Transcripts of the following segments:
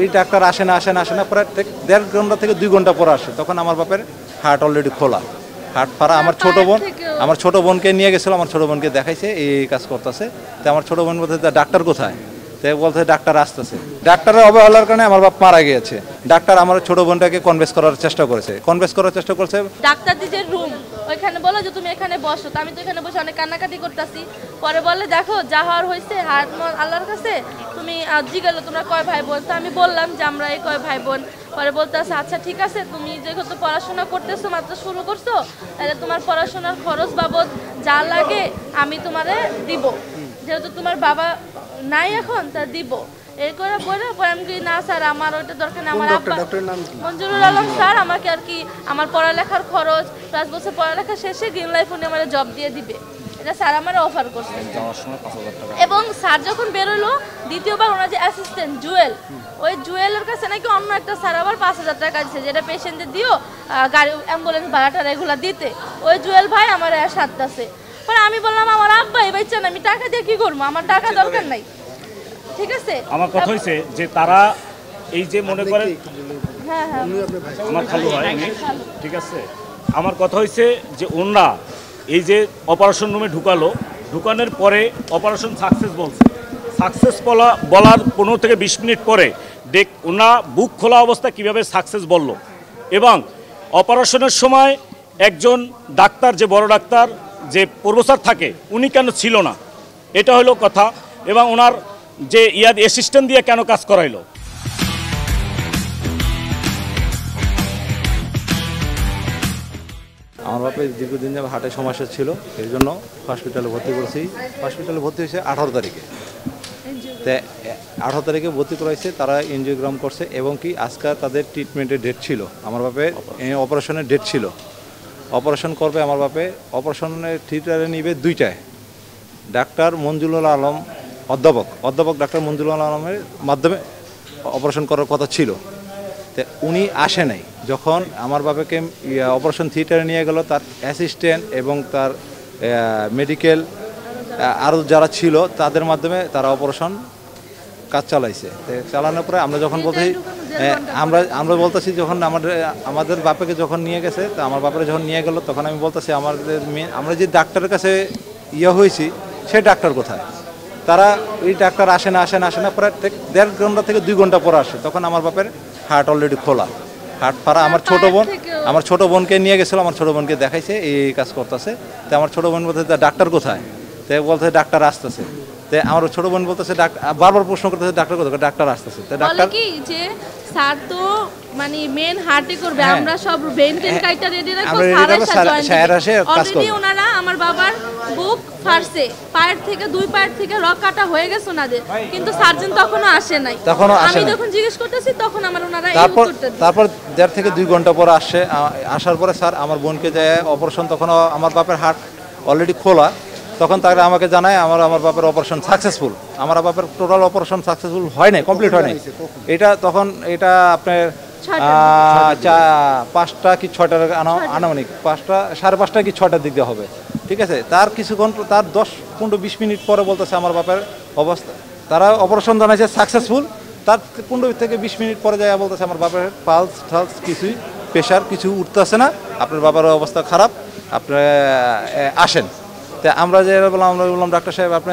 এই ডাক্তার আসে না প্রায় 1.5 ঘন্টা থেকে 2 ঘন্টা পর আসে। তখন আমার বাপের হার্ট অলরেডি খোলা, হার্ট ফাড়া। আমার ছোট বোনকে নিয়ে গেছিল, আমার ছোট বোনকে দেখাইছে এই কাজ করতেছে। তো আমার ছোট বোন বলতে ডাক্তার কোথায়, তাই বলতে ডাক্তার আসতেছে। ডাক্তারের অবহেলার কারণে আমার বাপ মারা গিয়েছে। ডাক্তার আমার ছোট বোনটাকে কনভিন্স করার চেষ্টা করেছে। ডাক্তার যে রুম ওইখানে বলো যে তুমি এখানে বসো, তো আমি তো এখানে বসে অনেক কান্নাকাটি করতেছি। পরে বলে দেখো যা হওয়ার হয়েছে হাত আল্লাহর কাছে, তুমি জিজ্ঞাসা তোমরা কয় ভাই বোন, তো আমি বললাম যে আমরা এই কয় ভাই বোন। পরে বলতে আছে আচ্ছা ঠিক আছে, তুমি যেহেতু পড়াশোনা করতেছো, মাত্র শুরু করছো, তাহলে তোমার পড়াশোনার খরচ বাবদ যা লাগে আমি তোমারে দিব, যেহেতু তোমার বাবা নাই এখন তা দিব। এই করে বলে পরে আমি না স্যার আমার ওইটা দরকার নেই, আমার আব্বা মঞ্জুরুল আলম স্যার আমাকে আর কি আমার পড়ালেখার খরচ 5 বছর পড়ালেখা শেষে গ্রিন লাইফ উনি আমার জব দিয়ে দিবে, এটা স্যার আমার অফার করছে। এবং স্যার যখন বেরোলো দ্বিতীয়বার ওনার যে অ্যাসিস্ট্যান্ট জুয়েল, ওই জুয়েলের কাছে নাকি অন্য একটা স্যার আবার 5000 টাকা দিচ্ছে, যেটা পেশেন্টদের দিও গাড়ি অ্যাম্বুলেন্স ভাড়াটা এগুলো দিতে। ওই জুয়েল ভাই আমার সাথে পরে আমি বললাম আমার আব্বা এই বাচ্চা না, আমি টাকা দিয়ে কি করবো, আমার টাকা দরকার নাই। ঠিক আছে, আমার কথা হইছে যে তারা এই যে মনে করে আমার খালু হয়, ঠিক আছে, আমার কথা হইছে যে ওনারা এই যে অপারেশন রুমে ঢুকানোর পরে অপারেশন সাকসেস বলার 15 থেকে 20 মিনিট পরে ওনারা বুক খোলা অবস্থা কিভাবে সাকসেস বলল, এবং অপারেশনের সময় একজন ডাক্তার, যে বড় ডাক্তার যে প্রফেসর থাকে, উনি কেন ছিল না, এটা হলো কথা। এবং ওনার যে অ্যাসিস্ট্যান্ট দিয়ে কেন কাজ করাইলো। আমার বাপের দীর্ঘদিন যাবে হার্টের সমস্যা ছিল, এই জন্য হসপিটালে ভর্তি করেছি। হসপিটালে ভর্তি হয়েছে 18 তারিখে। তো 18 তারিখে ভর্তি করাইছে, তারা এনজিওগ্রাম করছে এবং কি আজকে তাদের ট্রিটমেন্টের ডেট ছিল। আমার বাপের অপারেশনের ডেট ছিল, অপারেশন করবে আমার বাপে। অপারেশনের থিয়েটারে নিবে 2টায়। ডাক্তার মঞ্জুরুল আলম অধ্যাপক ডাক্তার মঞ্জুরুল আলমের মাধ্যমে অপারেশন করার কথা ছিল। তো উনি আসে নাই। যখন আমার বাবাকে অপারেশন থিয়েটারে নিয়ে গেল, তার অ্যাসিস্ট্যান্ট এবং তার মেডিকেল আরও যারা ছিল তাদের মাধ্যমে তারা অপারেশন কাজ চালাইছে। চালানোর পরে আমরা যখন বলতেছি আমরা বলতেছি যখন আমাদের বাপেকে যখন নিয়ে গেছে, তো আমার বাপের যখন নিয়ে গেল, তখন আমি বলতেছি আমরা যে ডাক্তারের কাছে হয়েছি সে ডাক্তার কোথায়। তারা ওই ডাক্তার আসে না প্রায় 1.5 ঘন্টা থেকে 2 ঘন্টা পর আসে। তখন আমার বাপের হার্ট অলরেডি খোলা, হার্ট ফাড়া। আমার ছোট বোনকে নিয়ে গেছিলো, আমার ছোট বোনকে দেখাইছে এই কাজ করতেছে। তো আমার ছোট বোন বলতে ডাক্তার কোথায়, তাই বলতে ডাক্তার আসতেছে। তো আমার ছোট বোন বলতেছে বারবার প্রশ্ন করতেছে ডাক্তার কোথায়, ডাক্তার আসতেছে। তো ডাক্তার কি যে স্যার তো মানে মেন হার্টে করবে, আমরা সব ব্রেন কাইটা রেডি রাখবো, স্যার আসে কাজ করবে। ওনারা আমার বাবার বুক ফারছে, দুই পায়ের থেকে রক কাটা হয়ে গেছে ওনাদের, কিন্তু সার্জন তখনও আসে নাই। আমি যখন জিজ্ঞেস করতেছি তখন আমার ওনারা তারপর 1.5 থেকে 2 ঘন্টা পর আসার পরে স্যার আমার বোনকে যায় অপারেশন। তখন আমার বাপের হার্ট অলরেডি খোলা। তখন তারা আমাকে জানায় আমার বাপের অপারেশন সাকসেসফুল। আমার বাপের টোটাল অপারেশন সাকসেসফুল হয় নাই, কমপ্লিট হয় নাই। এটা আপনার 5টা কি 6টার আনুমানিক 5টা 5:30 কি 6টার দিক দিয়ে হবে, ঠিক আছে। তার কিছুক্ষণ তার 10-15-20 মিনিট পরে বলতেছে আমার বাপের অবস্থা, তারা অপারেশন জানাইছে সাকসেসফুল। তার 15 থেকে 20 মিনিট পরে যায় বলতেছে আমার বাপের পালস কিছুই, প্রেশার কিছু উঠতেছে না, আপনার বাবার অবস্থা খারাপ, আপনি আসেন। তো আমরা বললাম ডাক্তার সাহেব আপনি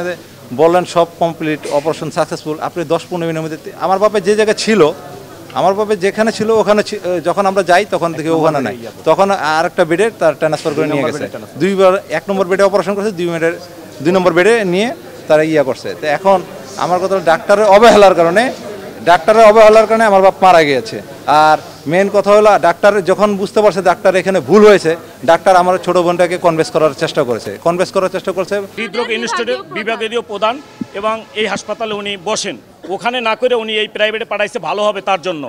বললেন সব কমপ্লিট, অপারেশন সাকসেসফুল, আপনি 10-15 মিনিটের মধ্যে। আমার বাপের যে জায়গায় ছিল, আমার বাপের যেখানে ছিল ওখানে, যখন আমরা যাই তখন থেকে ওখানে নাই, তখন আরেকটা বেডে তার ট্রান্সফার করে নিয়ে গেছে। 1 নম্বর বেডে অপারেশন করছে, 2 নম্বর বেডে নিয়ে তারা করছে। তো এখন আমার কথা ডাক্তারের অবহেলার কারণে আমার বাপ মারা গিয়েছে। আর মেন কথা হলো ডাক্তার যখন বুঝতে পারছে ডাক্তার এখানে ভুল হয়েছে, ডাক্তার আমার ছোট বোনটাকে কনভিন্স করার চেষ্টা করেছে। হৃদরোগ ইনস্টিটিউটের বিভাগীয় প্রধান এবং এই হাসপাতালে উনি বসেন, ওখানে না করে উনি এই প্রাইভেটে পাঠাইছে, ভালো হবে তার জন্য।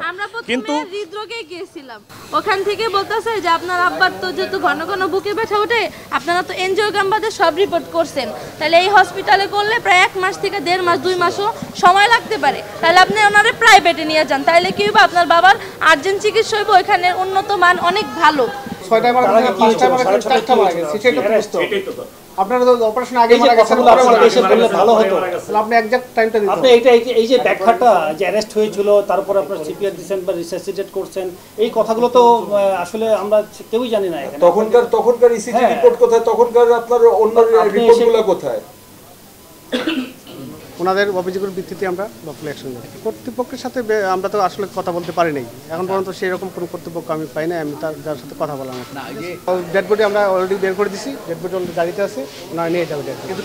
কিন্তু হৃদরোগে গিয়েছিলাম, ওখান থেকে বলতেছে যে আপনার আব্বার তো যেহেতু ঘন ঘন বুকে ব্যথা ওঠে, আপনারা তো এনজিওগ্রাম বাদে সব রিপোর্ট করছেন, তাহলে এই হসপিটালে করলে প্রায় 1 মাস থেকে 1.5 মাস 2 মাসও সময় লাগতে পারে, তাহলে আপনি ওনারে প্রাইভেটে নিয়ে যান, তাহলে কি হবে আপনার বাবার আর্জেন্ট চিকিৎসা হইব, ওইখানে উন্নত মান অনেক ভালো। আপনারা তো অপারেশন আগে এই যে মারা গেছেন, কথাগুলো আপনারা এসে বললে ভালো হতো। তাহলে আপনি এক্সাক্ট টাইমটা দিতে আপনি এই যে ব্যাখ্যাটা যে অ্যারেস্ট হয়েছিল, তারপর আপনার সিপিআর দিচ্ছেন বা রিসাসিটেট করছেন, এই কথাগুলো তো আসলে আমরা কেউই জানি না এখানে। তখনকার ইসিজি হ্যাঁ। রিপোর্ট কোথায়, তখনকার আপনার অন্য আপনি রিপোর্টগুলো কোথায়? ওনাদের অভিযোগের ভিত্তিতে আমরা লকফুল অ্যাকশন নিই। কর্তৃপক্ষের সাথে আমরা তো আসলে কথা বলতে পারি নাই, এখন পর্যন্ত সেই রকম কোনো কর্তৃপক্ষ আমি পাই না, আমি যার সাথে কথা বলার মতো। ডেড বডি আমরা অলরেডি বের করে দিছি, ডেড বডি অলরেডি গাড়িতে আছে, ওনারা নিয়ে যাবে। কিন্তু